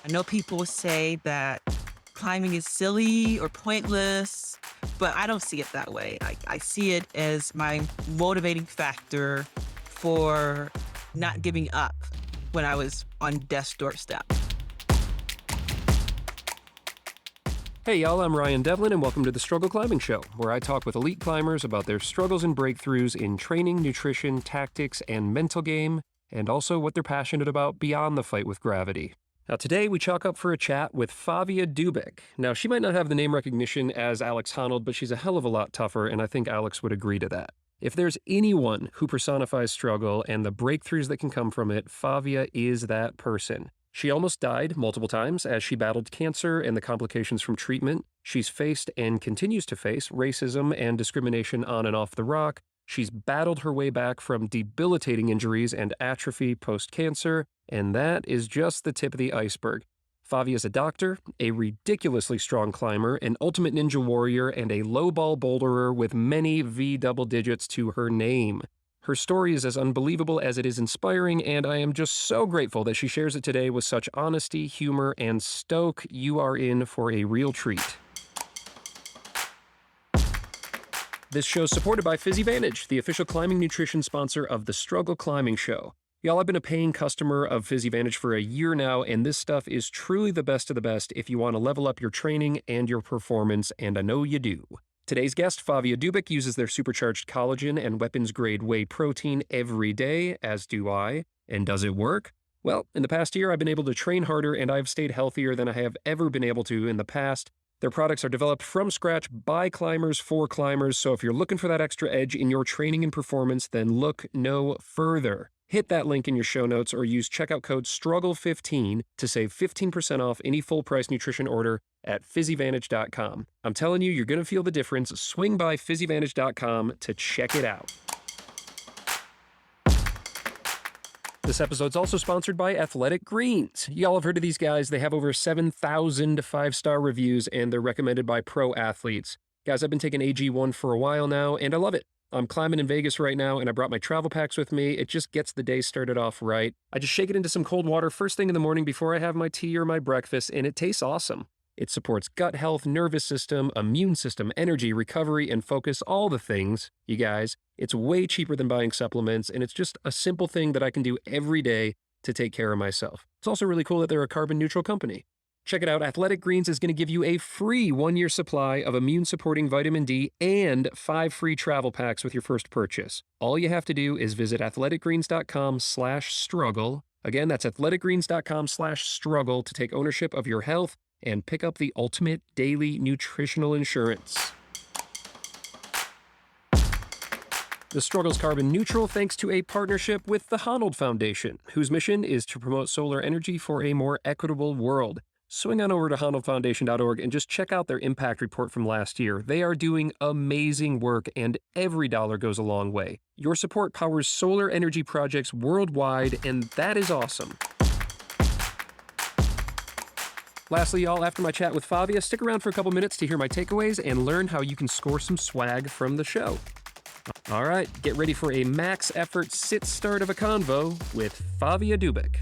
I know people say that climbing is silly or pointless, but I don't see it that way. I see it as my motivating factor for not giving up when I was on death's doorstep. Hey y'all, I'm Ryan Devlin and welcome to the Struggle Climbing Show, where I talk with elite climbers about their struggles and breakthroughs in training, nutrition, tactics, and mental game, and also what they're passionate about beyond the fight with gravity. Now today we chalk up for a chat with Favia Dubyk. Now she might not have the name recognition as Alex Honnold, but she's a hell of a lot tougher, and I think Alex would agree to that. If there's anyone who personifies struggle and the breakthroughs that can come from it, Favia is that person. She almost died multiple times as she battled cancer and the complications from treatment. She's faced and continues to face racism and discrimination on and off the rock. She's battled her way back from debilitating injuries and atrophy post-cancer, and that is just the tip of the iceberg. Favia is a doctor, a ridiculously strong climber, an ultimate ninja warrior, and a low-ball boulderer with many V double digits to her name. Her story is as unbelievable as it is inspiring, and I am just so grateful that she shares it today with such honesty, humor, and stoke. You are in for a real treat. This show is supported by PhysiVantage, the official climbing nutrition sponsor of the Struggle Climbing Show. Y'all, I've been a paying customer of PhysiVantage for a year now, and this stuff is truly the best of the best if you want to level up your training and your performance, and I know you do. Today's guest, Favia Dubyk, uses their supercharged collagen and weapons-grade whey protein every day, as do I. And does it work? Well, in the past year, I've been able to train harder, and I've stayed healthier than I have ever been able to in the past. Their products are developed from scratch by climbers for climbers, so if you're looking for that extra edge in your training and performance, then look no further. Hit that link in your show notes or use checkout code STRUGGLE15 to save 15% off any full-price nutrition order at PhysiVantage.com. I'm telling you, you're going to feel the difference. Swing by PhysiVantage.com to check it out. This episode's also sponsored by Athletic Greens. Y'all have heard of these guys. They have over 7,000 five-star reviews, and they're recommended by pro athletes. Guys, I've been taking AG1 for a while now, and I love it. I'm climbing in Vegas right now, and I brought my travel packs with me. It just gets the day started off right. I just shake it into some cold water first thing in the morning before I have my tea or my breakfast, and it tastes awesome. It supports gut health, nervous system, immune system, energy, recovery, and focus, all the things, you guys. It's way cheaper than buying supplements, and it's just a simple thing that I can do every day to take care of myself. It's also really cool that they're a carbon-neutral company. Check it out. Athletic Greens is going to give you a free 1-year supply of immune-supporting vitamin D and 5 free travel packs with your first purchase. All you have to do is visit athleticgreens.com/struggle. Again, that's athleticgreens.com/struggle to take ownership of your health and pick up the ultimate daily nutritional insurance. The Struggle's carbon neutral thanks to a partnership with the Honnold Foundation, whose mission is to promote solar energy for a more equitable world. Swing on over to honnoldfoundation.org and just check out their impact report from last year. They are doing amazing work, and every dollar goes a long way. Your support powers solar energy projects worldwide, and that is awesome. Lastly, y'all, after my chat with Favia, stick around for a couple minutes to hear my takeaways and learn how you can score some swag from the show. All right, get ready for a max effort sit start of a convo with Favia Dubyk.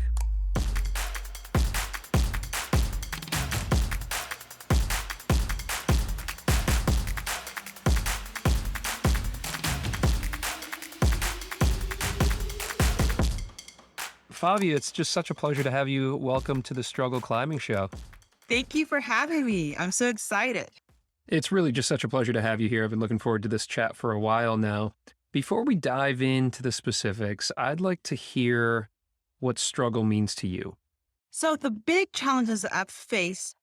Favia, it's just such a pleasure to have you. Welcome to the Struggle Climbing Show. Thank you for having me. I'm so excited. It's really just such a pleasure to have you here. I've been looking forward to this chat for a while now. Before we dive into the specifics, I'd like to hear what struggle means to you. So the big challenges that I've faced,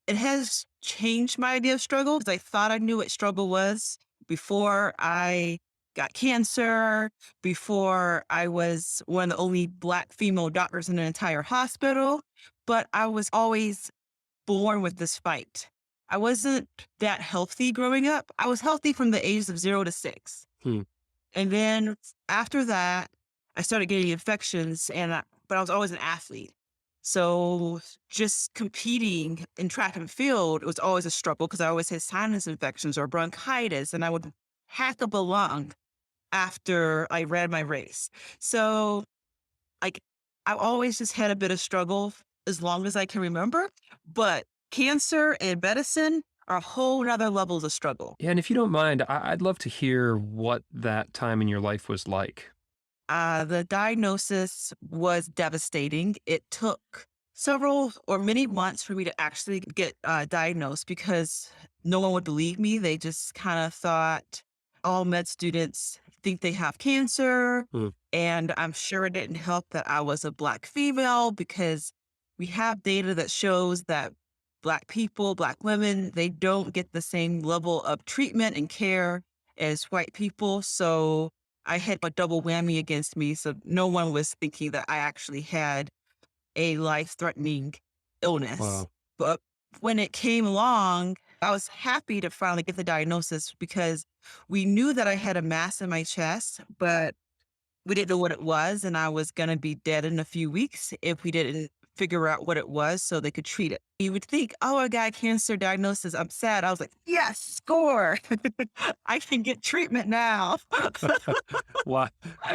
it has changed my idea of struggle because I thought I knew what struggle was before I got cancer, before I was one of the only Black female doctors in an entire hospital, but I was always born with this fight. I wasn't that healthy growing up. I was healthy from the ages of 0 to 6. And then after that, I started getting infections, but I was always an athlete. So just competing in track and field, it was always a struggle because I always had sinus infections or bronchitis, and I would hack up a lung after I ran my race. So I've always just had a bit of struggle as long as I can remember. But cancer and medicine are whole nother levels of struggle. Yeah, and if you don't mind, I'd love to hear what that time in your life was like. The diagnosis was devastating. It took several or many months for me to actually get diagnosed because no one would believe me. They just kind of thought all med students think they have cancer. Mm. And I'm sure it didn't help that I was a Black female because we have data that shows that Black people, Black women, they don't get the same level of treatment and care as white people. So I had a double whammy against me, so no one was thinking that I actually had a life-threatening illness. Wow. But when it came along, I was happy to finally get the diagnosis because we knew that I had a mass in my chest, but we didn't know what it was, and I was gonna be dead in a few weeks if we didn't figure out what it was so they could treat it. You would think, "Oh, I got cancer diagnosis, I'm sad." I was like, "Yes, score. I can get treatment now." Wow.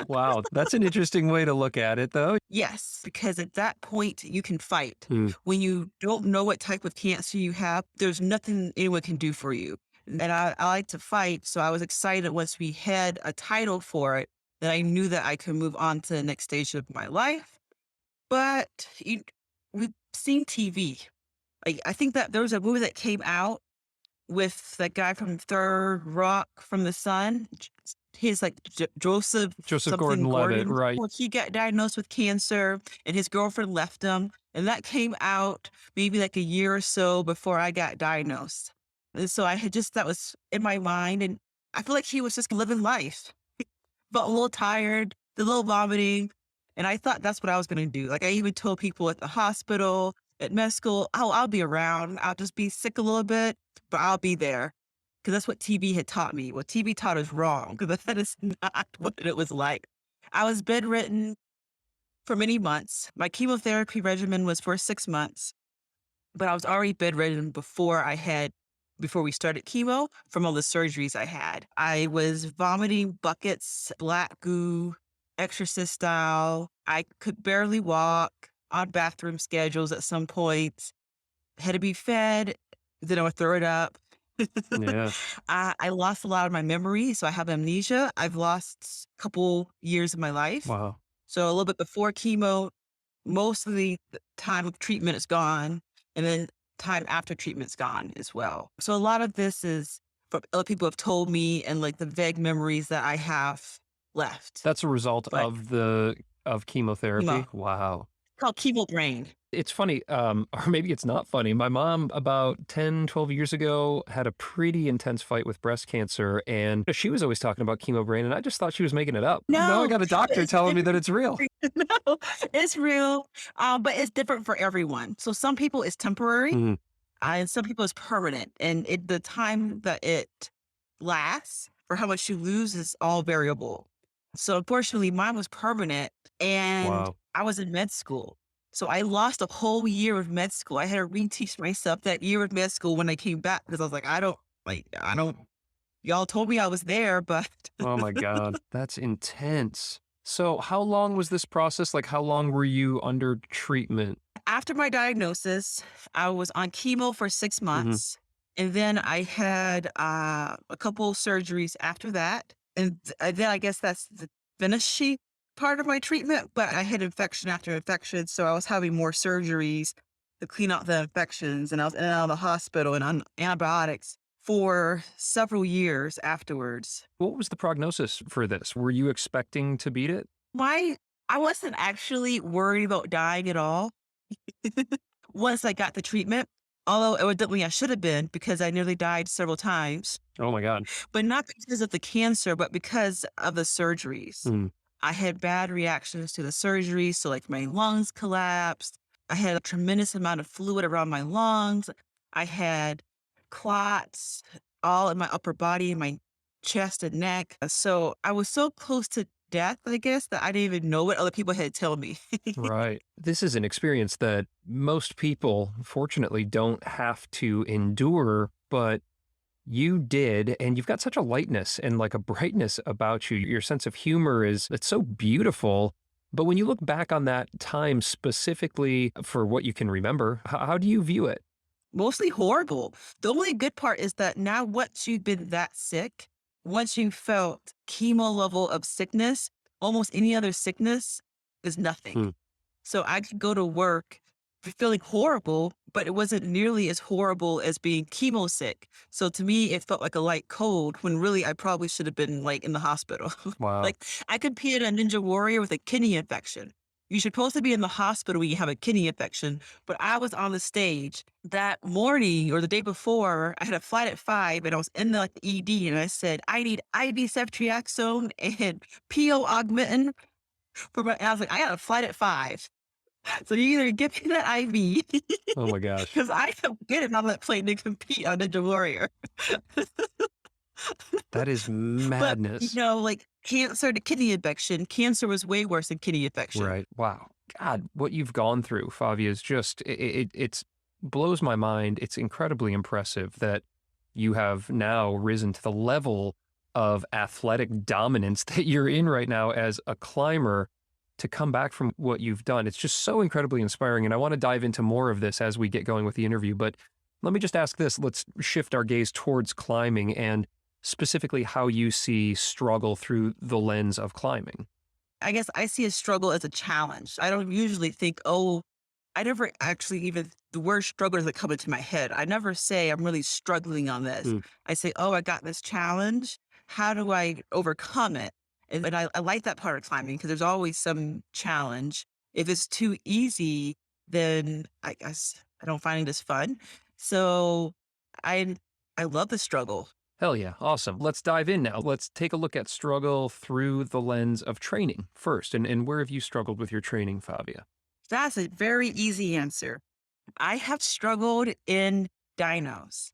Wow. That's an interesting way to look at it, though. Yes, because at that point, you can fight. Mm. When you don't know what type of cancer you have, there's nothing anyone can do for you. And I like to fight, so I was excited once we had a title for it, that I knew that I could move on to the next stage of my life. But we've seen TV. Like, I think that there was a movie that came out with that guy from Third Rock from the Sun. He's like Joseph Joseph something Gordon-Levitt, Gordon. right. Well, he got diagnosed with cancer and his girlfriend left him. And that came out maybe like a year or so before I got diagnosed. And so I had just, that was in my mind. And I feel like he was just living life, felt a little tired, a little vomiting. And I thought that's what I was going to do. Like I even told people at the hospital, at med school, oh, I'll be around. I'll just be sick a little bit, but I'll be there. Because that's what TV had taught me. What TV taught us wrong, because that is not what it was like. I was bedridden for many months. My chemotherapy regimen was for 6 months, but I was already bedridden before we started chemo from all the surgeries I had. I was vomiting buckets, black goo, exorcist style. I could barely walk on bathroom schedules at some points, had to be fed, then I would throw it up. Yeah. I lost a lot of my memory, so I have amnesia. I've lost a couple years of my life. Wow. So a little bit before chemo, most of the time of treatment is gone, and then time after treatment's gone as well. So a lot of this is from other people have told me and like the vague memories that I have left. That's a result But of chemotherapy? chemo, Wow. called chemo brain. It's funny, or maybe it's not funny. My mom, about 10, 12 years ago, had a pretty intense fight with breast cancer, and she was always talking about chemo brain, and I just thought she was making it up. Now I No, got a doctor it's telling me that it's real. no, it's real, but it's different for everyone. So some people it's temporary, Mhm. and some people it's permanent, and the time that it lasts for how much you lose is all variable. So unfortunately, mine was permanent, and Wow. I was in med school. So I lost a whole year of med school. I had to reteach myself that year of med school when I came back because I was like, I don't. Y'all told me I was there, but Oh my God. That's intense. So how long was this process? Like, how long were you under treatment? after my diagnosis, I was on chemo for six Mhm. months. And then I had a couple surgeries after that. And then I guess that's the finishing part of my treatment. But I had infection after infection. So I was having more surgeries to clean out the infections. And I was in and out of the hospital and on antibiotics for several years afterwards. What was the prognosis for this? Were you expecting to beat it? My I wasn't actually worried about dying at all once I got the treatment, although evidently I should have been because I nearly died several times, Oh my God. but not because of the cancer, but because of the surgeries. Mm. I had bad reactions to the surgery. So, like, my lungs collapsed. I had a tremendous amount of fluid around my lungs. I had clots all in my upper body, my chest and neck. So, I was so close to death, I guess, that I didn't even know what other people had told me. Right. This is an experience that most people, fortunately, don't have to endure, but you did, and you've got such a lightness and like a brightness about you. Your sense of humor it's so beautiful. But when you look back on that time specifically for what you can remember, how do you view it? Mostly horrible. The only good part is that now once you've been that sick, once you felt chemo level of sickness, almost any other sickness is nothing. Hmm. So I could go to work feeling horrible, but it wasn't nearly as horrible as being chemo sick. So to me, it felt like a light cold when really I probably should have been like in the hospital. Wow. Like I compared a ninja warrior with a kidney infection. You're supposed to be in the hospital when you have a kidney infection, but I was on the stage that morning or the day before. I had a flight at 5 and I was in the like, ED and I said, I need IV ceftriaxone and PO augmentin for my, and I was like, I got a flight at 5. So you either give me that IV Oh my gosh. because I am getting on that plane to compete on Ninja Warrior. That is But, madness. like cancer to kidney infection, cancer was way worse than kidney infection. Right. Wow. God, what you've gone through, Favia, is just, it's blows my mind. It's incredibly impressive that you have now risen to the level of athletic dominance that you're in right now as a climber to come back from what you've done. It's just so incredibly inspiring. And I want to dive into more of this as we get going with the interview. But let me just ask this. Let's shift our gaze towards climbing and specifically how you see struggle through the lens of climbing. I guess I see a struggle as a challenge. I don't usually think, oh, I never actually even the word struggle doesn't come into my head. I never say I'm really struggling on this. Mm. I say, oh, I got this challenge. How do I overcome it? And I like that part of climbing because there's always some challenge. If it's too easy, then I guess I don't find it as fun. So I I love the struggle. Hell yeah. Awesome. Let's dive in now. Let's take a look at struggle through the lens of training first. And where have you struggled with your training, Favia? That's a very easy answer. I have struggled in dynos.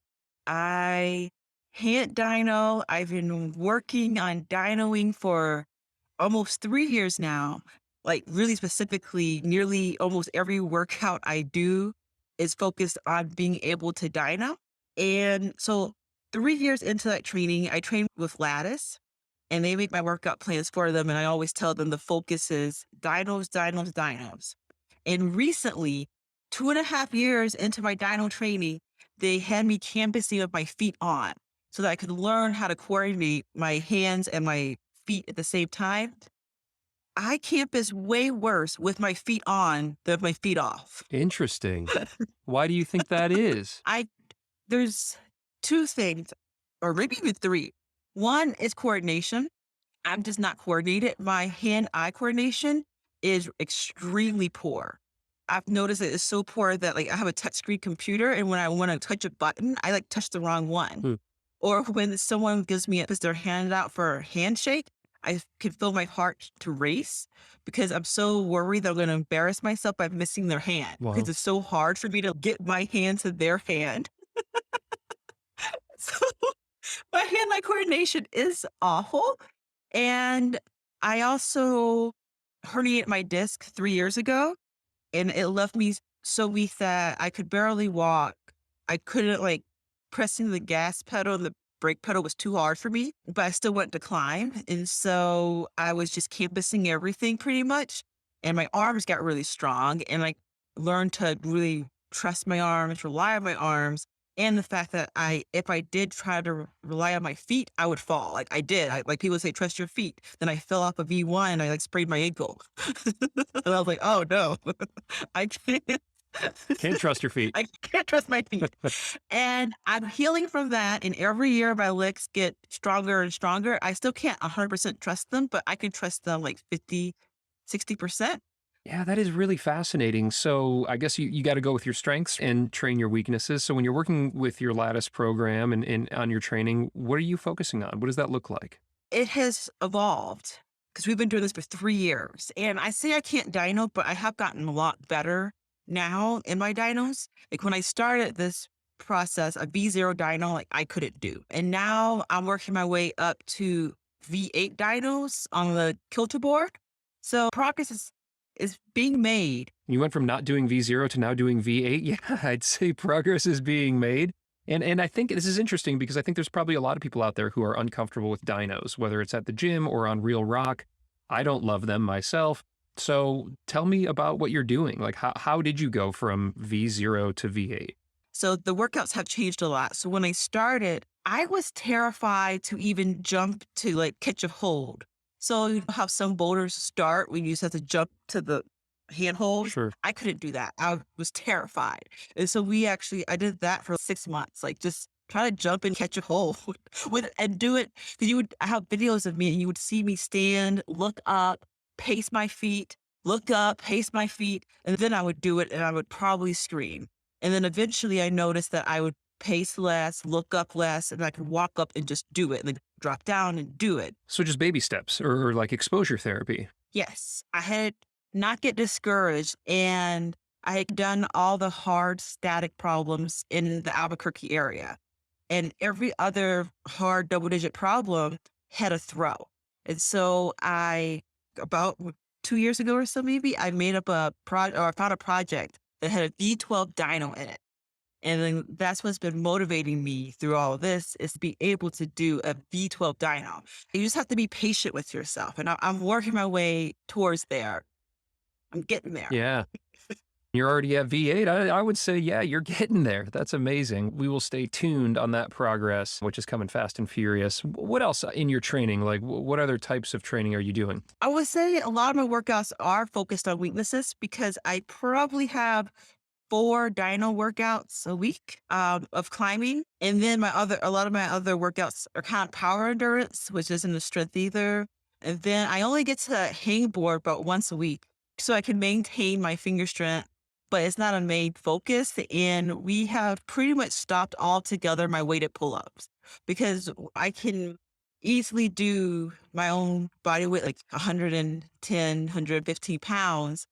I can't dyno. I've been working on dynoing for almost 3 years now. Like really specifically, nearly almost every workout I do is focused on being able to dyno. And so 3 years into that training, I train with Lattice and they make my workout plans for them. And I always tell them the focus is dynos, dynos, dynos. And recently, 2.5 years into my dyno training, they had me campusing with my feet on so that I could learn how to coordinate my hands and my feet at the same time. I campus way worse with my feet on than with my feet off. Interesting. Why do you think that is? I there's two things, or maybe even three. One is coordination. I'm just not coordinated. My hand-eye coordination is extremely poor. I've noticed that it's so poor that like I have a touchscreen computer and when I want to touch a button, I like touch the wrong one. Hmm. Or when someone gives me puts their hand out for a handshake, I can feel my heart to race because I'm so worried that I'm going to embarrass myself by missing their hand because Wow. it's so hard for me to get my hand to their hand. So my hand-eye coordination is awful. And I also herniated my disc 3 years ago and it left me so weak that I could barely walk. I couldn't like pressing the gas pedal and the brake pedal was too hard for me, but I still wanted to climb. And so I was just campusing everything pretty much. And my arms got really strong and I learned to really trust my arms, rely on my arms. And the fact that if I did try to rely on my feet, I would fall. Like I did. Like people say, trust your feet. Then I fell off a V1 and I like sprained my ankle. And I was like, oh no, I can't. Can't trust your feet. I can't trust my feet. And I'm healing from that. And every year my legs get stronger and stronger. I still can't 100% trust them, but I can trust them like 50, 60%. Yeah, that is really fascinating. So I guess you got to go with your strengths and train your weaknesses. So when you're working with your Lattice program and on your training, what are you focusing on? What does that look like? It has evolved because we've been doing this for 3 years. And I say I can't dyno, but I have gotten a lot better now in my dynos. Like when I started this process, a V0 dyno, like I couldn't do. And now I'm working my way up to V8 dynos on the kilter board. So progress is being made. You went from not doing V0 to now doing V8. Yeah, I'd say progress is being made. And I think this is interesting because I think there's probably a lot of people out there who are uncomfortable with dynos, whether it's at the gym or on real rock. I don't love them myself. So tell me about what you're doing. Like, how did you go from V0 to V8? So the workouts have changed a lot. So when I started, I was terrified to even jump to like catch a hold. So you know how some boulders start when you just have to jump to the handhold. Sure. I couldn't do that. I was terrified. And so I did that for 6 months, like just try to jump and catch a hold and do it. Cause I have videos of me and you would see me stand, look up, pace my feet, look up, pace my feet. And then I would do it and I would probably scream. And then eventually I noticed that I would pace less, look up less, and I could walk up and just do it and then drop down and do it. So just baby steps or like exposure therapy. Yes, I had not get discouraged and I had done all the hard static problems in the Albuquerque area. And every other hard double digit problem had a throw. And so about 2 years ago or so, maybe I made up I found a project that had a V12 dyno in it. And then that's what's been motivating me through all of this is to be able to do a V12 dyno. You just have to be patient with yourself. And I'm working my way towards there. I'm getting there. Yeah. You're already at V8. I would say, yeah, you're getting there. That's amazing. We will stay tuned on that progress, which is coming fast and furious. What else in your training? Like, what other types of training are you doing? I would say a lot of my workouts are focused on weaknesses because I probably have 4 dyno workouts a week of climbing. And then a lot of my other workouts are kind of power endurance, which isn't a strength either. And then I only get to hang board about once a week. So I can maintain my finger strength, but it's not a main focus. And we have pretty much stopped altogether my weighted pull-ups because I can easily do my own body weight, like 110, 115 pounds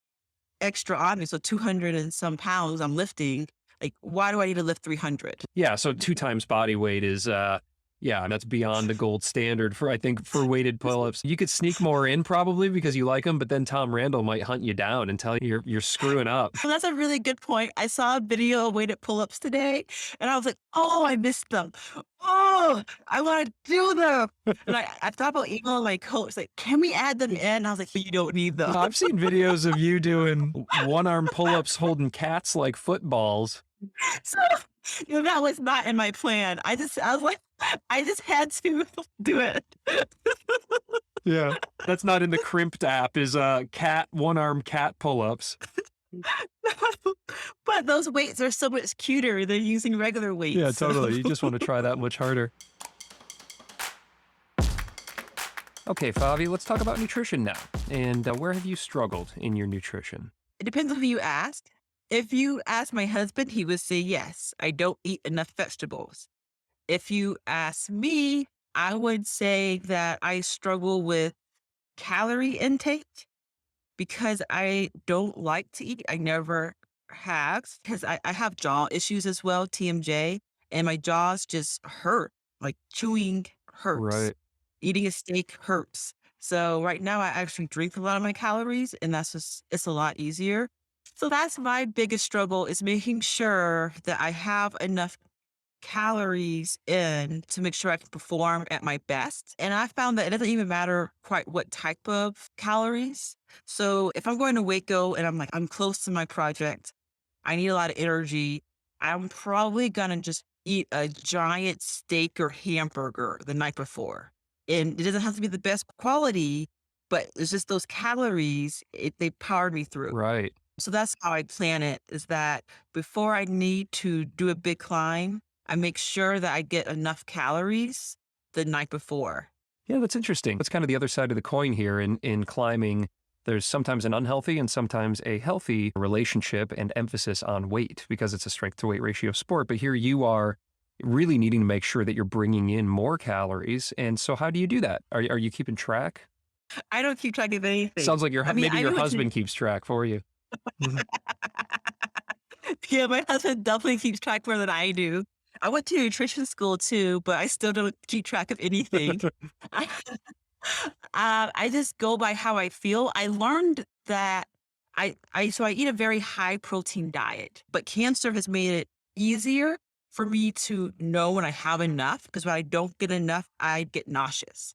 extra on me. So 200 and some pounds I'm lifting. Like, why do I need to lift 300? Yeah. So 2 times body weight is, yeah, that's beyond the gold standard for, I think, for weighted pull-ups. You could sneak more in probably because you like them, but then Tom Randall might hunt you down and tell you you're screwing up. Well, that's a really good point. I saw a video of weighted pull-ups today and I was like, oh, I missed them. Oh, I want to do them. And I thought about emailing my coach, like, can we add them in? I was like, you don't need them. I've seen videos of you doing one-arm pull-ups holding cats like footballs. So, that was not in my plan. I was like, I just had to do it. Yeah. That's not in the crimped app is one-arm cat pull-ups. But those weights are so much cuter than using regular weights. Yeah, totally. You just want to try that much harder. Okay, Favi, let's talk about nutrition now. And where have you struggled in your nutrition? It depends on who you ask. If you ask my husband, he would say, yes, I don't eat enough vegetables. If you ask me, I would say that I struggle with calorie intake because I don't like to eat. I never have because I have jaw issues as well, TMJ, and my jaws just hurt. Like chewing hurts. Right. Eating a steak hurts. So right now I actually drink a lot of my calories and it's a lot easier. So that's my biggest struggle is making sure that I have enough calories in to make sure I can perform at my best. And I found that it doesn't even matter quite what type of calories. So if I'm going to Waco and I'm close to my project, I need a lot of energy, I'm probably gonna just eat a giant steak or hamburger the night before. And it doesn't have to be the best quality, but it's just those calories, they powered me through. Right. So that's how I plan it is that before I need to do a big climb, I make sure that I get enough calories the night before. Yeah, that's interesting. That's kind of the other side of the coin here in climbing. There's sometimes an unhealthy and sometimes a healthy relationship and emphasis on weight because it's a strength to weight ratio sport. But here you are really needing to make sure that you're bringing in more calories. And so how do you do that? Are you keeping track? I don't keep track of anything. Sounds like maybe I your do husband keeps track for you. Yeah, my husband definitely keeps track more than I do. I went to nutrition school too, but I still don't keep track of anything. I, I just go by how I feel. I learned that so I eat a very high protein diet, but cancer has made it easier for me to know when I have enough because when I don't get enough, I get nauseous.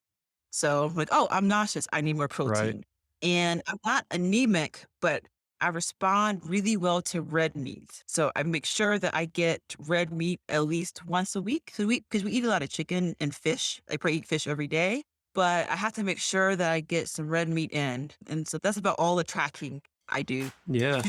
So I'm like, oh, I'm nauseous. I need more protein. Right. And I'm not anemic, but I respond really well to red meat. So I make sure that I get red meat at least once a week. Because we eat a lot of chicken and fish. I probably eat fish every day, but I have to make sure that I get some red meat in. And so that's about all the tracking I do. Yeah.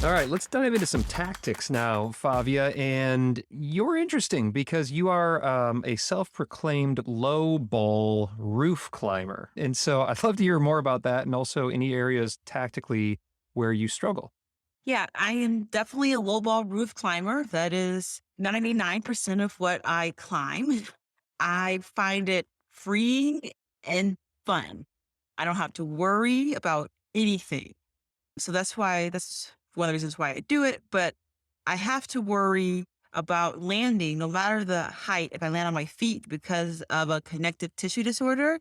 All right, let's dive into some tactics now, Favia. And you're interesting because you are a self proclaimed low ball roof climber. And so I'd love to hear more about that and also any areas tactically where you struggle. Yeah, I am definitely a low ball roof climber. That is 99% of what I climb. I find it freeing and fun. I don't have to worry about anything. So that's one of the reasons why I do it. But I have to worry about landing, no matter the height, if I land on my feet because of a connective tissue disorder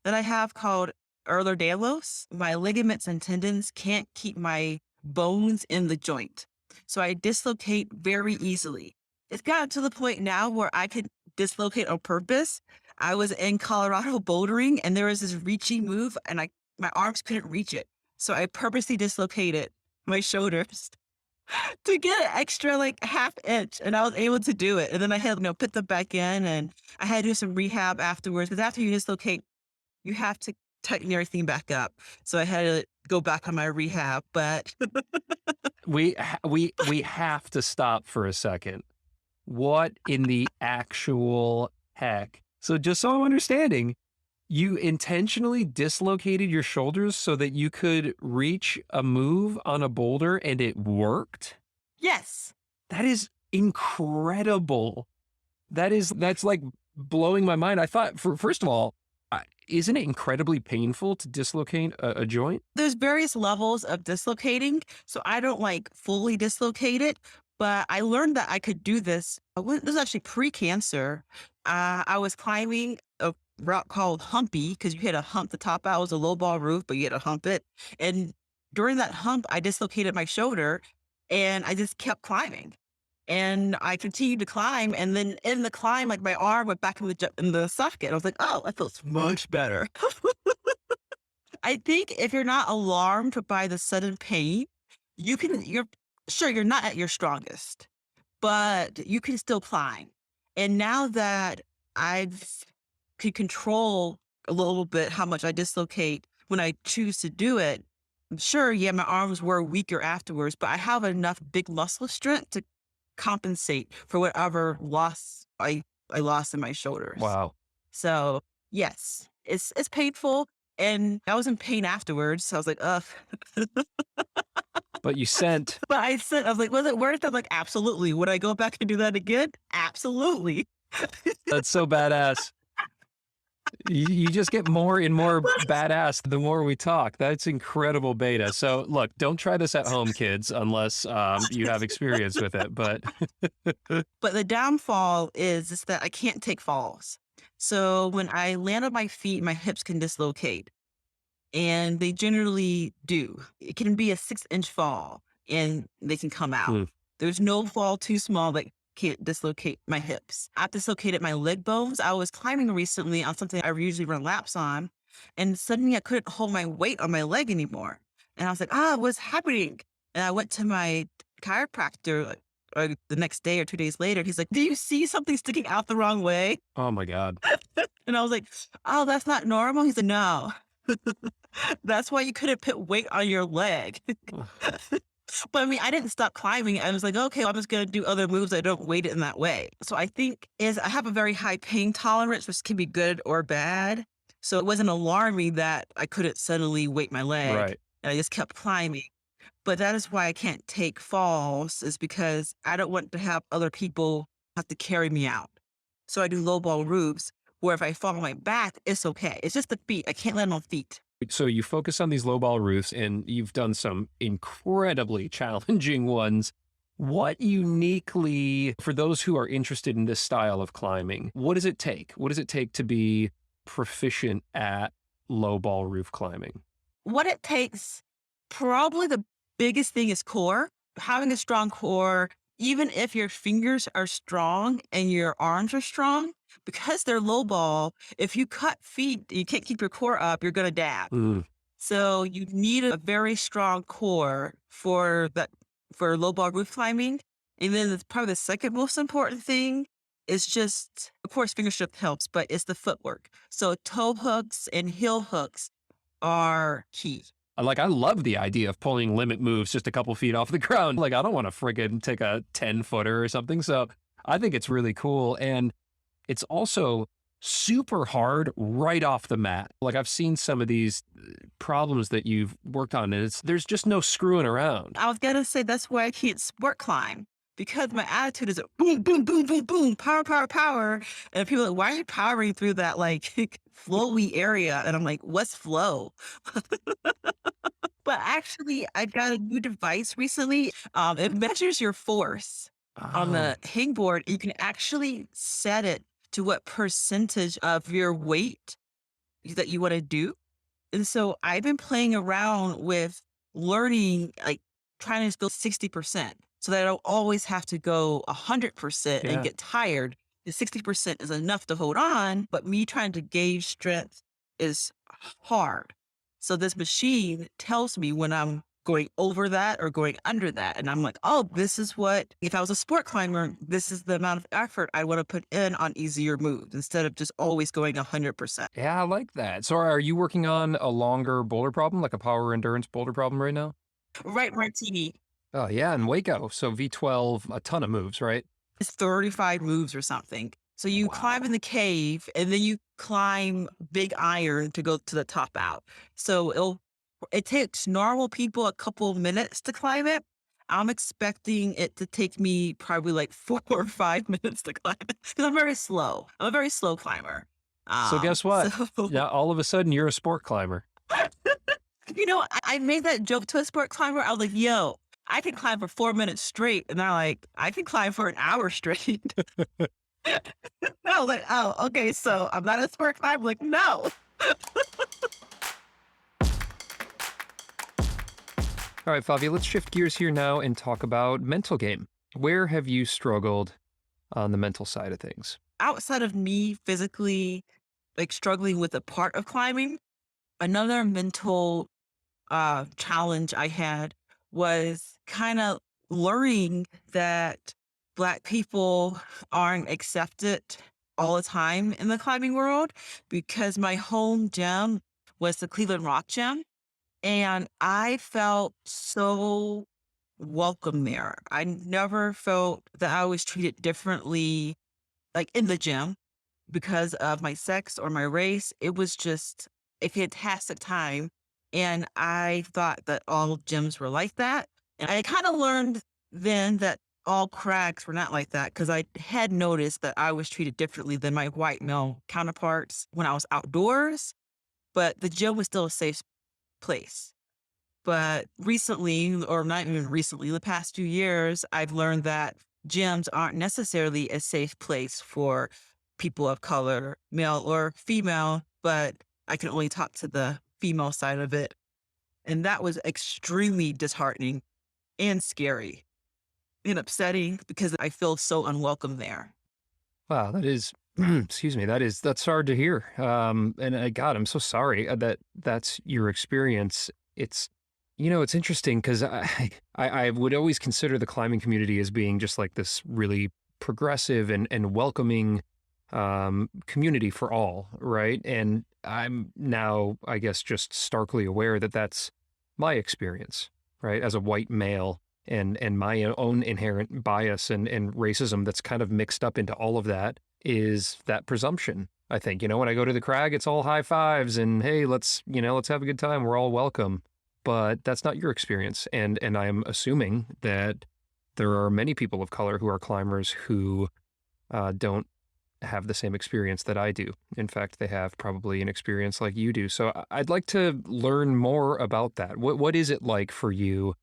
that I have called Ehlers-Danlos. My ligaments and tendons can't keep my bones in the joint. So I dislocate very easily. It's gotten to the point now where I could dislocate on purpose. I was in Colorado bouldering and there was this reachy move and my arms couldn't reach it. So I purposely dislocated my shoulders to get an extra like half inch and I was able to do it. And then I had, put them back in and I had to do some rehab afterwards because after you dislocate, you have to tighten everything back up. So I had to go back on my rehab, but We have to stop for a second. What in the actual heck? So just so I'm understanding, you intentionally dislocated your shoulders so that you could reach a move on a boulder and it worked? yes. That is incredible. That's like blowing my mind. I thought first of all, isn't it incredibly painful to dislocate a joint? There's various levels of dislocating. So I don't like fully dislocate it, but I learned that I could do this. This was actually pre-cancer. I was climbing a route called Humpy because you hit a hump the top out. It was a low ball roof, but you had to hump it. And during that hump, I dislocated my shoulder and I just kept climbing. And I continued to climb, and then in the climb, like, my arm went back in the socket. I was like, "Oh, that feels much better." I think if you're not alarmed by the sudden pain, you're sure you're not at your strongest, but you can still climb. And now that I've can control a little bit how much I dislocate when I choose to do it, sure, yeah, my arms were weaker afterwards, but I have enough big muscle strength to compensate for whatever loss I lost in my shoulders. Wow. So, yes, it's painful, and I was in pain afterwards, so I was like, "Ugh." But you sent But I was like, "Was it worth it?" I'm like, "Absolutely." Would I go back and do that again? Absolutely. that's so badass. You just get more and more badass the more we talk. That's incredible beta. So look, don't try this at home, kids, unless you have experience with it. But But the downfall is that I can't take falls. So when I land on my feet, my hips can dislocate, and they generally do. It can be a 6-inch fall, and they can come out. Hmm. There's no fall too small that can't dislocate my hips. I've dislocated my leg bones. I was climbing recently on something I usually run laps on, and suddenly I couldn't hold my weight on my leg anymore. And I was like, what's happening? And I went to my chiropractor the next day or 2 days later. He's like, do you see something sticking out the wrong way? Oh my God. And I was like, oh, that's not normal. He's like, no. That's why you couldn't put weight on your leg. But I mean, I didn't stop climbing. I was like, okay, well, I'm just going to do other moves that don't weight it in that way. So I think is I have a very high pain tolerance, which can be good or bad. So it wasn't alarming that I couldn't suddenly weight my leg. Right. And I just kept climbing. But that is why I can't take falls, is because I don't want to have other people have to carry me out. So I do low ball roofs where if I fall on my back, it's okay. It's just the feet. I can't land on feet. So you focus on these low ball roofs and you've done some incredibly challenging ones. What uniquely, for those who are interested in this style of climbing, what does it take? What does it take to be proficient at low ball roof climbing? What it takes, probably the biggest thing is core. Having a strong core, even if your fingers are strong and your arms are strong, because they're low ball, if you cut feet, you can't keep your core up, you're going to dab. Mm. So you need a very strong core for that, for low ball roof climbing. And then probably the second most important thing is just, of course, finger strength helps, but it's the footwork. So toe hooks and heel hooks are key. I love the idea of pulling limit moves just a couple feet off the ground. Like, I don't want to friggin' take a 10-footer or something. So I think it's really cool. And it's also super hard right off the mat. Like, I've seen some of these problems that you've worked on, and there's just no screwing around. I was gonna say that's why I can't sport climb, because my attitude is boom, boom, boom, boom, boom, power, power, power. And people are like, why are you powering through that like flowy area? And I'm like, what's flow? But actually, I got a new device recently. It measures your force on Oh, the hangboard. You can actually set it to what percentage of your weight that you want to do. And so I've been playing around with learning, like trying to go 60% so that I don't always have to go 100% and yeah. get tired. The 60% is enough to hold on, but me trying to gauge strength is hard. So this machine tells me when I'm going over that or going under that. And I'm like, oh, this is what, if I was a sport climber, this is the amount of effort I want to put in on easier moves instead of just always going 100%. Yeah, I like that. So are you working on a longer boulder problem, like a power endurance boulder problem right now? Right, Martini. Oh, yeah, and Waco. So V12, a ton of moves, right? It's 35 moves or something. So you climb in Wow. the cave and then you climb Big Iron to go to the top out. So it takes normal people a couple of minutes to climb it. I'm expecting it to take me probably like 4 or 5 minutes to climb it because I'm very slow. I'm a very slow climber. So guess So what? Yeah, all of a sudden you're a sport climber. I made that joke to a sport climber. I was like, yo, I can climb for 4 minutes straight. And they're like, I can climb for an hour straight. No, like, oh, okay, so I'm not a sport climber. Like, no. All right, Favia, let's shift gears here now and talk about mental game. Where have you struggled on the mental side of things? Outside of me physically like struggling with a part of climbing, another mental challenge I had was kind of learning that Black people aren't accepted all the time in the climbing world because my home gym was the Cleveland Rock Gym. And I felt so welcome there. I never felt that I was treated differently, like in the gym, because of my sex or my race. It was just a fantastic time. And I thought that all gyms were like that. And I kind of learned then that all crags were not like that because I had noticed that I was treated differently than my white male counterparts when I was outdoors, but the gym was still a safe place. But recently, or not even recently, the past few years, I've learned that gyms aren't necessarily a safe place for people of color, male or female, but I can only talk to the female side of it. And that was extremely disheartening and scary and upsetting because I feel so unwelcome there. Wow, that is, excuse me, that's hard to hear. And God, I'm so sorry that that's your experience. It's, it's interesting because I would always consider the climbing community as being just like this really progressive and welcoming community for all, right? And I'm now, I guess, just starkly aware that that's my experience, right? As a white male and my own inherent bias and racism that's kind of mixed up into all of that is that presumption. I think, when I go to the crag, it's all high fives and hey, let's have a good time. We're all welcome. But that's not your experience. And I'm assuming that there are many people of color who are climbers who don't have the same experience that I do. In fact, they have probably an experience like you do. So I'd like to learn more about that. What is it like for you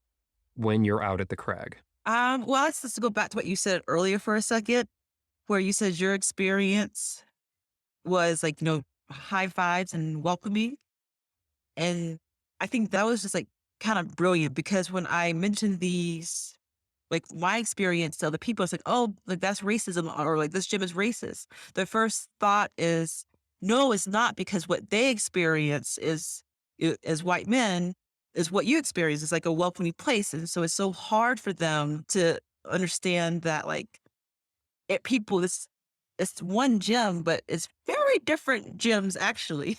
when you're out at the crag? Well, let's just go back to what you said earlier for a second, where you said your experience was like, high fives and welcoming. And I think that was just like kind of brilliant because when I mentioned these like my experience to other people, it's like, oh, like that's racism, or like this gym is racist. The first thought is, no, it's not, because what they experience is as white men is what you experience. It's like a welcoming place. And so it's so hard for them to understand that like people, this it's one gym, but it's very different gyms actually.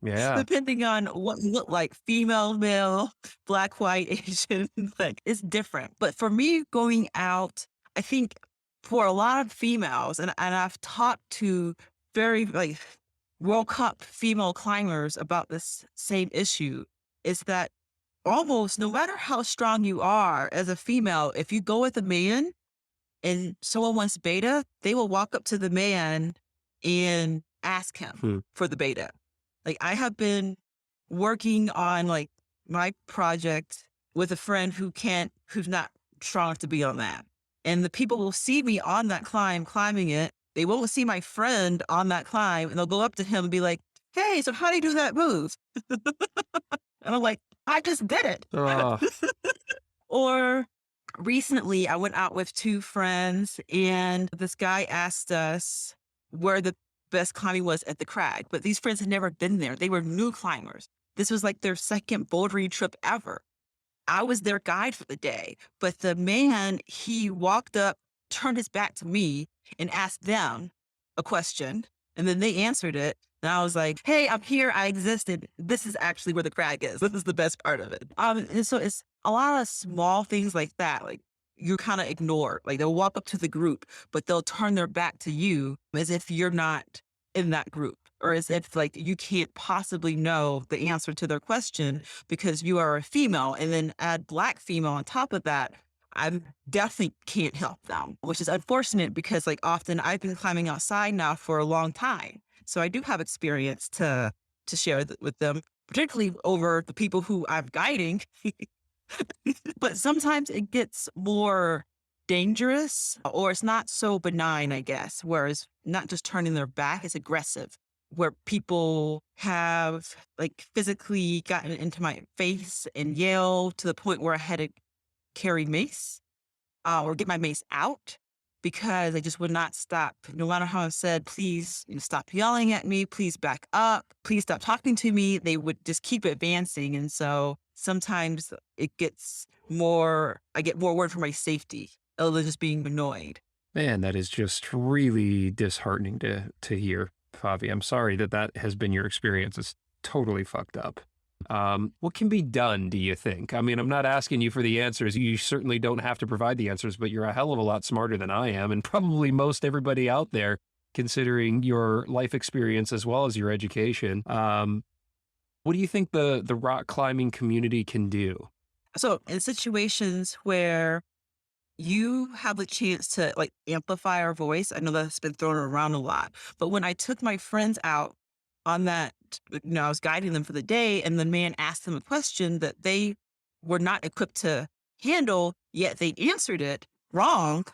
Yeah. Depending on what you look like, female, male, black, white, Asian, like it's different. But for me going out, I think for a lot of females, and I've talked to very like World Cup female climbers about this same issue, is that almost no matter how strong you are as a female, if you go with a man and someone wants beta, they will walk up to the man and ask him Hmm. for the beta. Like I have been working on like my project with a friend who's not strong enough to be on that. And the people will see me on that climb, climbing it. They won't see my friend on that climb, and they'll go up to him and be like, "Hey, so how do you do that move?" And I'm like, "I just did it." Oh, Or recently, I went out with two friends, and this guy asked us where the best climbing was at the crag. But these friends had never been there. They were new climbers. This was like their second bouldering trip ever. I was their guide for the day. But the man, he walked up, turned his back to me, and asked them a question. And then they answered it. And I was like, hey, I'm here. I existed. This is actually where the crag is. This is the best part of it. And so it's a lot of small things like that. Like you kind of ignore, like they'll walk up to the group, but they'll turn their back to you as if you're not in that group, or as if like you can't possibly know the answer to their question because you are a female, and then add black female on top of that. I definitely can't help them, which is unfortunate because like often I've been climbing outside now for a long time. So I do have experience to share with them, particularly over the people who I'm guiding. But sometimes it gets more dangerous, or it's not so benign, I guess, whereas not just turning their back, it's aggressive, where people have like physically gotten into my face and yelled to the point where I had to carry mace, or get my mace out because I just would not stop. No matter how I said, please stop yelling at me, please back up, please stop talking to me, they would just keep advancing. And so sometimes it gets more, I get more word for my safety other than just being annoyed. man, that is just really disheartening to hear, Favi. I'm sorry that that has been your experience. It's totally fucked up. What can be done, do you think? I mean, I'm not asking you for the answers. You certainly don't have to provide the answers, but you're a hell of a lot smarter than I am, and probably most everybody out there, considering your life experience as well as your education. What do you think the rock climbing community can do? So in situations where you have a chance to like amplify our voice, I know that's been thrown around a lot, but when I took my friends out on that, I was guiding them for the day, and the man asked them a question that they were not equipped to handle, yet they answered it wrong.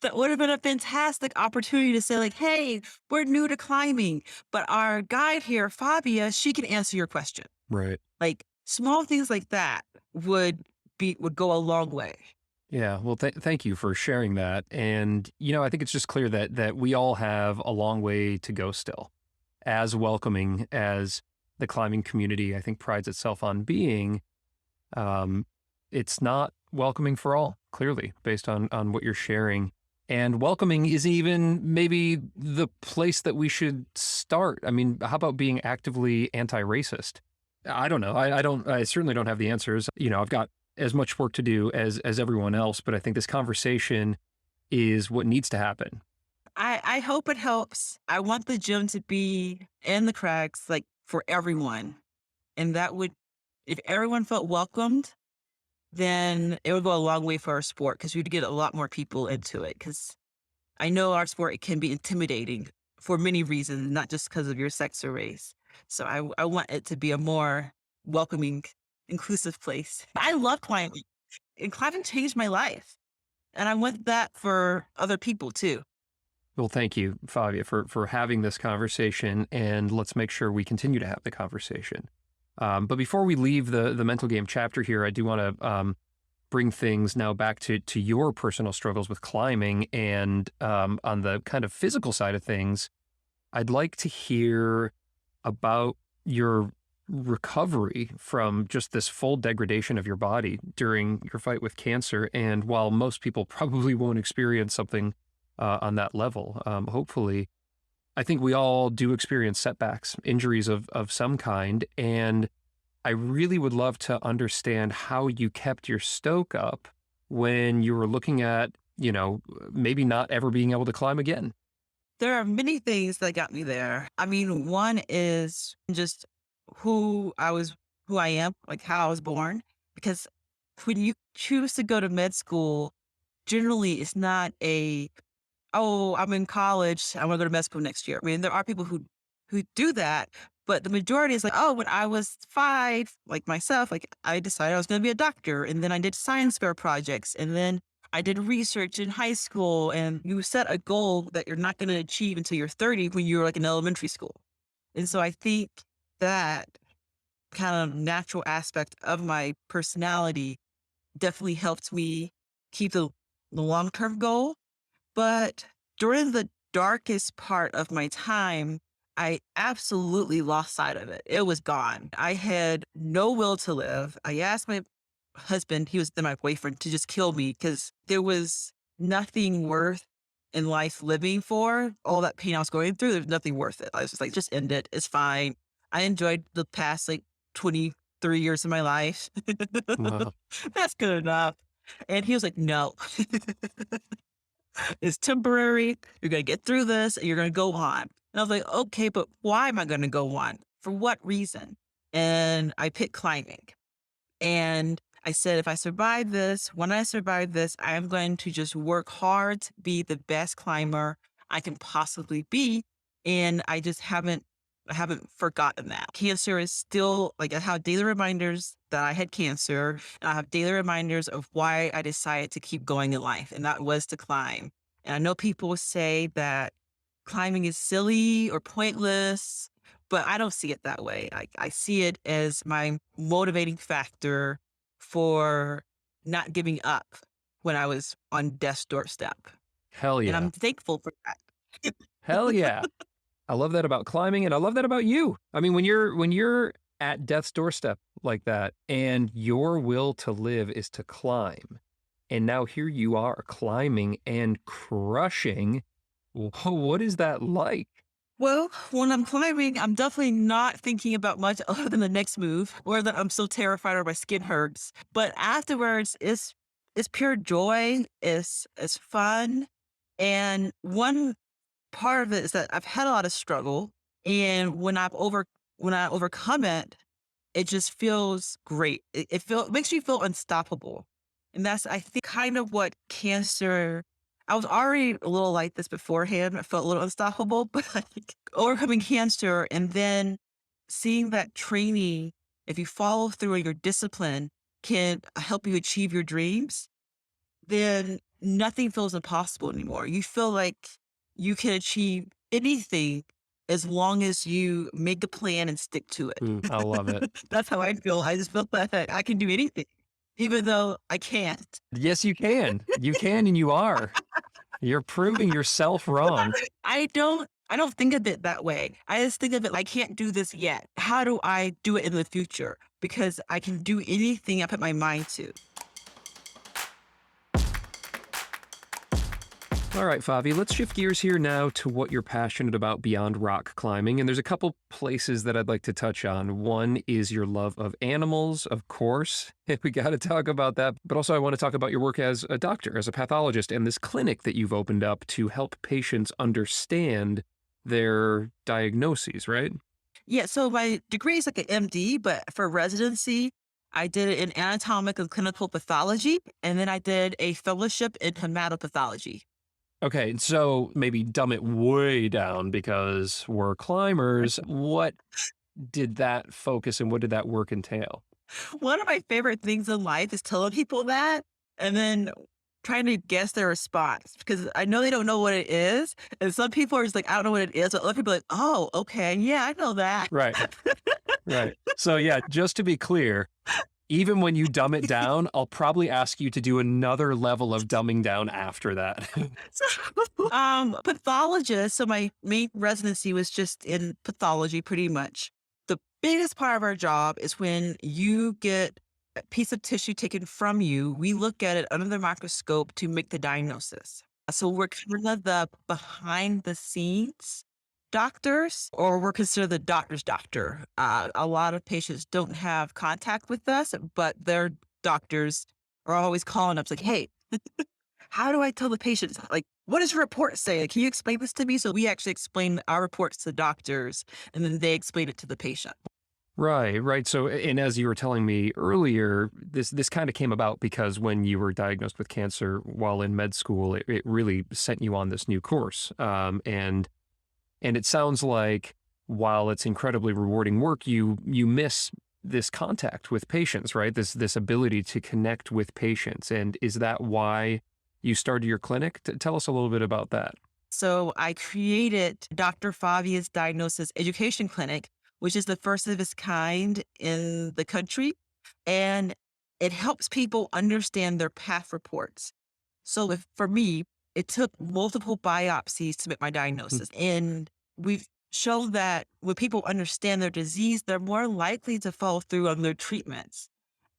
That would have been a fantastic opportunity to say like, hey, we're new to climbing, but our guide here, Fabia, she can answer your question. Right. Like small things like that would go a long way. Yeah, well, thank you for sharing that. And, I think it's just clear that we all have a long way to go still. As welcoming as the climbing community, I think, prides itself on being, it's not welcoming for all, clearly, based on what you're sharing. And welcoming is even maybe the place that we should start. I mean, how about being actively anti-racist? I don't know. I certainly don't have the answers. I've got as much work to do as everyone else, but I think this conversation is what needs to happen. I hope it helps. I want the gym to be in the cracks, like for everyone. And that would, if everyone felt welcomed, then it would go a long way for our sport because we'd get a lot more people into it. Because I know our sport, it can be intimidating for many reasons, not just because of your sex or race. So I want it to be a more welcoming, inclusive place. I love climbing, and climbing changed my life. And I want that for other people too. Well, thank you, Favia, for having this conversation, and let's make sure we continue to have the conversation. But before we leave the mental game chapter here, I do want to bring things now back to your personal struggles with climbing and on the kind of physical side of things, I'd like to hear about your recovery from just this full degradation of your body during your fight with cancer. And while most people probably won't experience something on that level, hopefully, I think we all do experience setbacks, injuries of some kind. And I really would love to understand how you kept your stoke up when you were looking at, maybe not ever being able to climb again. There are many things that got me there. I mean, one is just who I was, who I am, like how I was born. Because when you choose to go to med school, generally it's not a, oh, I'm in college, I want to go to med school next year. I mean, there are people who do that, but the majority is like, oh, when I was 5, like myself, like I decided I was going to be a doctor, and then I did science fair projects, and then I did research in high school, and you set a goal that you're not going to achieve until you're 30 when you're like in elementary school. And so I think that kind of natural aspect of my personality definitely helped me keep the long-term goal. But during the darkest part of my time, I absolutely lost sight of it. It was gone. I had no will to live. I asked my husband, he was then my boyfriend, to just kill me because there was nothing worth in life living for. All that pain I was going through, there's nothing worth it. I was just like, just end it. It's fine. I enjoyed the past like 23 years of my life. Wow. That's good enough. And he was like, no. It's temporary. You're going to get through this and you're going to go on. And I was like, okay, but why am I going to go on? For what reason? And I picked climbing. And I said, if I survive this, when I survive this, I am going to just work hard to be the best climber I can possibly be. And I haven't forgotten that. Cancer is still like I have daily reminders that I had cancer. And I have daily reminders of why I decided to keep going in life. And that was to climb. And I know people say that climbing is silly or pointless, but I don't see it that way. I see it as my motivating factor for not giving up when I was on death's doorstep. Hell And yeah. I'm thankful for that. Hell yeah. I love that about climbing, and I love that about you. I mean, when you're at death's doorstep like that and your will to live is to climb, and now here you are climbing and crushing. What is that like? Well, when I'm climbing, I'm definitely not thinking about much other than the next move, or that I'm so terrified or my skin hurts. But afterwards, it's pure joy. It's fun, and one part of it is that I've had a lot of struggle, and when I overcome it, it just feels great. It makes you feel unstoppable, and that's I think kind of what cancer. I was already a little like this beforehand. I felt a little unstoppable, but like overcoming cancer and then seeing that training, if you follow through and your discipline can help you achieve your dreams, then nothing feels impossible anymore. You feel like you can achieve anything as long as you make a plan and stick to it. I love it. That's how I feel. I just feel that I can do anything, even though I can't. Yes, you can. You can, and you are. You're proving yourself wrong. I don't think of it that way. I just think of it like, I can't do this yet. How do I do it in the future? Because I can do anything I put my mind to. All right, Favi, let's shift gears here now to what you're passionate about beyond rock climbing. And there's a couple places that I'd like to touch on. One is your love of animals, of course. We got to talk about that. But also, I want to talk about your work as a doctor, as a pathologist, and this clinic that you've opened up to help patients understand their diagnoses, right? Yeah, so my degree is like an MD, but for residency, I did it in anatomic and clinical pathology, and then I did a fellowship in hematopathology. Okay, so maybe dumb it way down because we're climbers. What did that focus and what did that work entail? One of my favorite things in life is telling people that and then trying to guess their response because I know they don't know what it is. And some people are just like, I don't know what it is. But other people are like, oh, okay. Yeah, I know that. Right, right. So, yeah, just to be clear, Even when you dumb it down, I'll probably ask you to do another level of dumbing down after that. So, pathologist. So my main residency was just in pathology, pretty much. The biggest part of our job is when you get a piece of tissue taken from you, we look at it under the microscope to make the diagnosis. So we're kind of the behind the scenes doctors, or we're considered the doctor's doctor. A lot of patients don't have contact with us, but their doctors are always calling us like, hey, how do I tell the patients, like, what does your report say? Like, can you explain this to me? So we actually explain our reports to doctors and then they explain it to the patient. Right, right. So, and as you were telling me earlier, this kind of came about because when you were diagnosed with cancer while in med school, it really sent you on this new course. And it sounds like while it's incredibly rewarding work, you miss this contact with patients, right? This ability to connect with patients. And is that why you started your clinic? Tell us a little bit about that. So I created Dr. Favia's Diagnosis Education Clinic, which is the first of its kind in the country. And it helps people understand their path reports. So for me, it took multiple biopsies to make my Hmm. diagnosis. And we've shown that when people understand their disease, they're more likely to follow through on their treatments.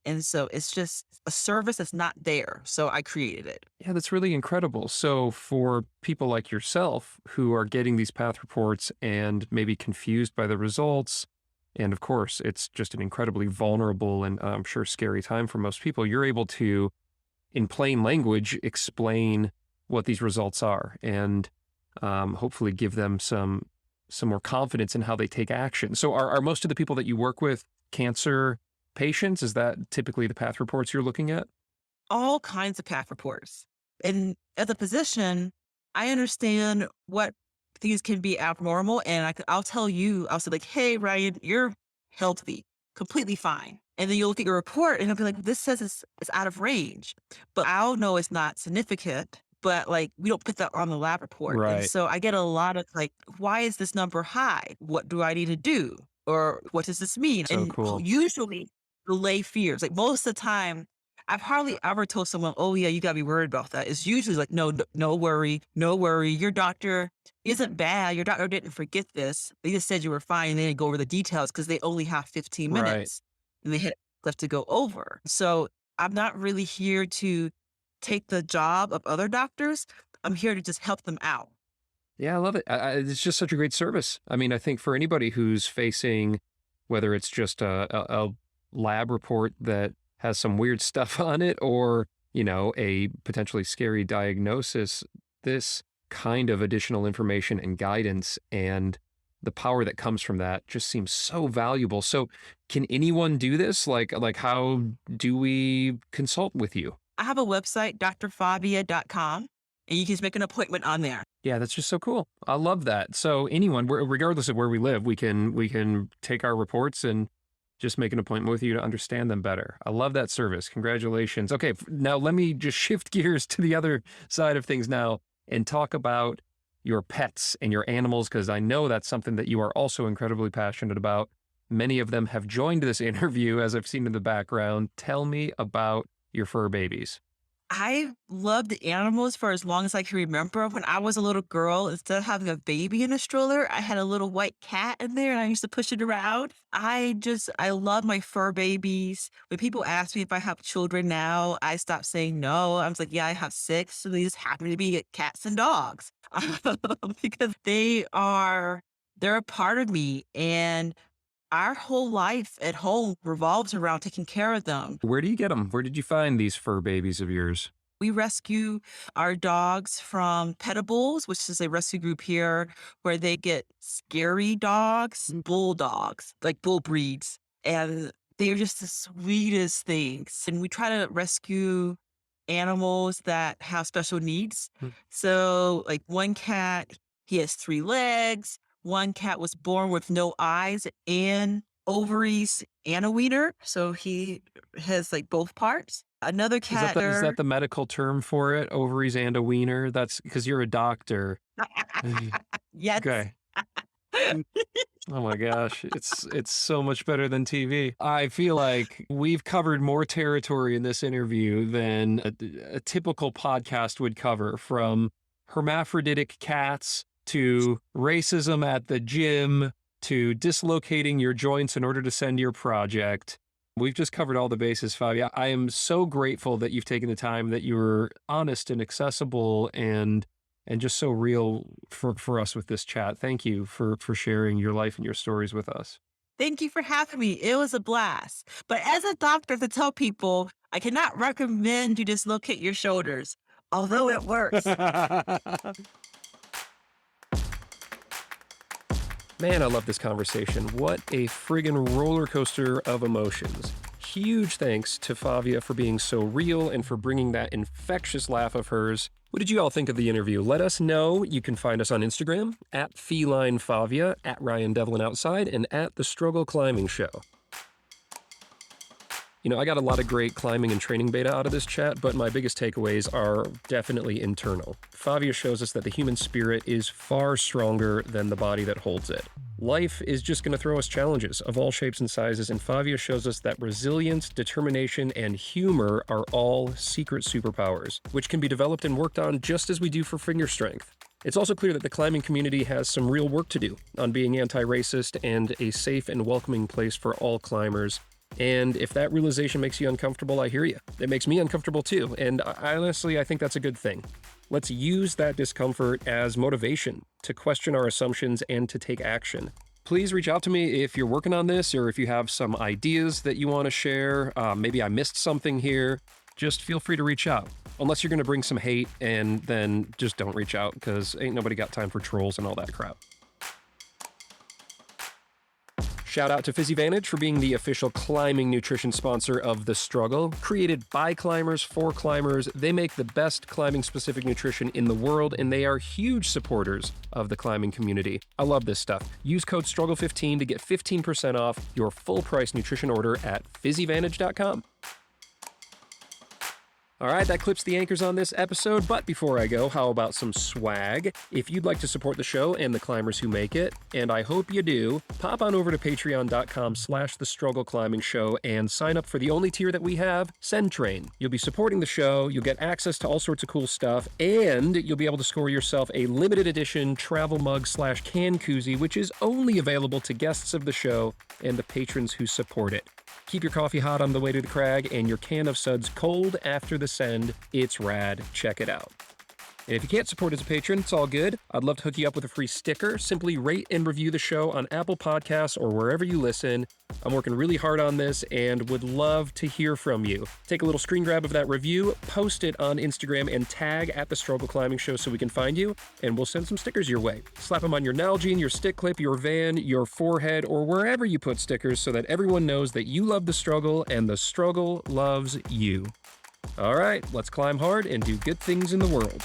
And so it's just a service that's not there. So I created it. Yeah, that's really incredible. So, for people like yourself who are getting these path reports and maybe confused by the results, and of course, it's just an incredibly vulnerable and I'm sure scary time for most people, you're able to, in plain language, explain what these results are and hopefully give them some more confidence in how they take action. So, are most of the people that you work with cancer patients? Is that typically the path reports you're looking at? All kinds of path reports. And as a physician, I understand what things can be abnormal. And I'll tell you, I'll say, like, hey, Ryan, you're healthy, completely fine. And then you'll look at your report and I'll be like, this says it's out of range. But I'll know it's not significant. But like, we don't put that on the lab report. And Right. so I get a lot of like, why is this number high? What do I need to do? Or what does this mean? So And cool. usually, delay fears. Like most of the time, I've hardly ever told someone, "Oh, yeah, you gotta be worried about that." It's usually like, "No, no worry, no worry. Your doctor isn't bad. Your doctor didn't forget this. They just said you were fine, and they didn't go over the details because they only have 15 Right. minutes, and they had left to go over." So, I'm not really here to take the job of other doctors. I'm here to just help them out. Yeah, I love it. It's just such a great service. I mean, I think for anybody who's facing, whether it's just a lab report that has some weird stuff on it or, a potentially scary diagnosis, this kind of additional information and guidance and the power that comes from that just seems so valuable. So, can anyone do this? Like how do we consult with you? I have a website, drfavia.com, and you can just make an appointment on there. Yeah, that's just so cool. I love that. So anyone, regardless of where we live, we can take our reports and just make an appointment with you to understand them better. I love that service. Congratulations. Okay, now let me just shift gears to the other side of things now and talk about your pets and your animals because I know that's something that you are also incredibly passionate about. Many of them have joined this interview, as I've seen in the background. Tell me about your fur babies. I loved animals for as long as I can remember. When I was a little girl, instead of having a baby in a stroller, I had a little white cat in there and I used to push it around. I love my fur babies. When people ask me if I have children now, I stop saying no. I was like, yeah, I have six. So they just happen to be cats and dogs because they're a part of me. And our whole life at home revolves around taking care of them. Where do you get them? Where did you find these fur babies of yours? We rescue our dogs from Petables, which is a rescue group here where they get scary dogs, bulldogs, like bull breeds. And they're just the sweetest things. And we try to rescue animals that have special needs. Hmm. So, like one cat, he has three legs. One cat was born with no eyes and ovaries and a wiener. So he has like both parts. Another cat, Is that the medical term for it? Ovaries and a wiener? That's because you're a doctor. yes, Okay. Oh my gosh, it's so much better than TV. I feel like we've covered more territory in this interview than a typical podcast would cover, from hermaphroditic cats to racism at the gym to dislocating your joints in order to send your project. We've just covered all the bases, Favia. I am so grateful that you've taken the time, that you were honest and accessible and just so real for us with this chat. Thank you for sharing your life and your stories with us. Thank you for having me. It was a blast. But as a doctor, to tell people, I cannot recommend you dislocate your shoulders, although it works. Man, I love this conversation. What a friggin' roller coaster of emotions. Huge thanks to Favia for being so real and for bringing that infectious laugh of hers. What did you all think of the interview? Let us know. You can find us on Instagram, at Feline Favia, at Ryan Devlin Outside, and at The Struggle Climbing Show. You know, I got a lot of great climbing and training beta out of this chat, but my biggest takeaways are definitely internal. Favia shows us that the human spirit is far stronger than the body that holds it. Life is just going to throw us challenges of all shapes and sizes, and Favia shows us that resilience, determination, and humor are all secret superpowers, which can be developed and worked on just as we do for finger strength. It's also clear that the climbing community has some real work to do on being anti-racist and a safe and welcoming place for all climbers. And if that realization makes you uncomfortable, I hear you. It makes me uncomfortable too, and honestly, I think that's a good thing. Let's use that discomfort as motivation to question our assumptions and to take action. Please reach out to me if you're working on this, or if you have some ideas that you want to share. Maybe I missed something here. Just feel free to reach out. Unless you're going to bring some hate, and then just don't reach out, because ain't nobody got time for trolls and all that crap. Shout out to PhysiVantage for being the official climbing nutrition sponsor of The Struggle. Created by climbers for climbers, they make the best climbing-specific nutrition in the world, and they are huge supporters of the climbing community. I love this stuff. Use code STRUGGLE15 to get 15% off your full-price nutrition order at PhysiVantage.com. All right, that clips the anchors on this episode, but before I go, how about some swag? If you'd like to support the show and the climbers who make it, and I hope you do, pop on over to patreon.com/thestruggleclimbing-show and sign up for the only tier that we have, Send Train. You'll be supporting the show, you'll get access to all sorts of cool stuff, and you'll be able to score yourself a limited edition travel mug/can koozie, which is only available to guests of the show and the patrons who support it. Keep your coffee hot on the way to the crag and your can of suds cold after the send. It's rad. Check it out. And if you can't support as a patron, it's all good. I'd love to hook you up with a free sticker. Simply rate and review the show on Apple Podcasts or wherever you listen. I'm working really hard on this and would love to hear from you. Take a little screen grab of that review, post it on Instagram, and tag at The Struggle Climbing Show so we can find you, and we'll send some stickers your way. Slap them on your Nalgene, your stick clip, your van, your forehead, or wherever you put stickers so that everyone knows that you love the struggle and the struggle loves you. All right, let's climb hard and do good things in the world.